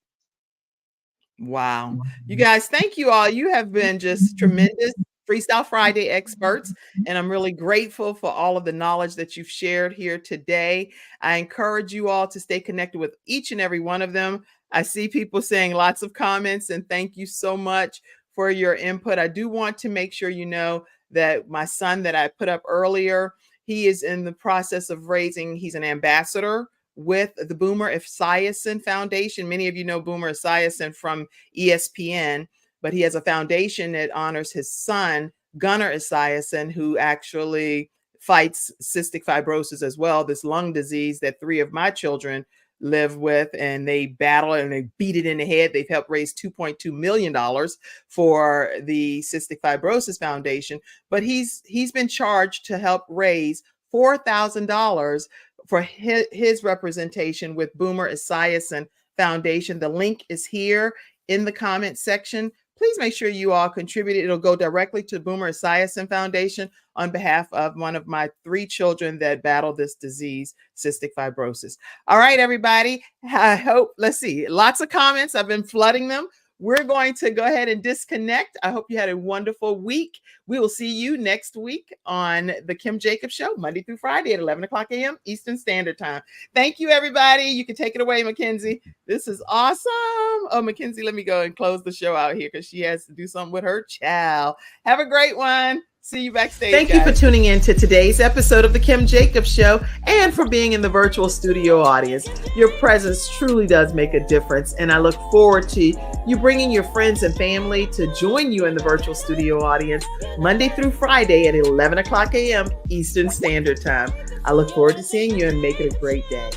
Wow. You guys, thank you all. You have been just tremendous Freestyle Friday experts, and I'm really grateful for all of the knowledge that you've shared here today. I encourage you all to stay connected with each and every one of them. I see people saying lots of comments, and thank you so much for your input. I do want to make sure you know that my son that I put up earlier, he is in the process of raising, he's an ambassador with the Boomer Esiason Foundation. Many of you know Boomer Esiason from ESPN, but he has a foundation that honors his son, Gunnar Esiason, who actually fights cystic fibrosis as well, this lung disease that 3 of my children live with, and they battle and they beat it in the head. They've helped raise $2.2 million for the Cystic Fibrosis Foundation, but he's been charged to help raise $4,000 for his representation with Boomer Esiason Foundation. The link is here in the comment section. Please make sure you all contribute. It'll go directly to Boomer Esiason Foundation on behalf of one of my 3 children that battle this disease, cystic fibrosis. All right, everybody. I hope, let's see, lots of comments. I've been flooding them. We're going to go ahead and disconnect. I hope you had a wonderful week. We will see you next week on the Kim Jacobs Show, Monday through Friday at 11 o'clock a.m. Eastern Standard Time. Thank you, everybody. You can take it away, Mackenzie. This is awesome. Oh, Mackenzie, let me go and close the show out here because she has to do something with her child. Have a great one. See you backstage. Thank you for tuning in to today's episode of the Kim Jacobs Show and for being in the virtual studio audience. Your presence truly does make a difference, and I look forward to you bringing your friends and family to join you in the virtual studio audience Monday through Friday at 11 o'clock a.m. Eastern Standard Time. I look forward to seeing you and make it a great day.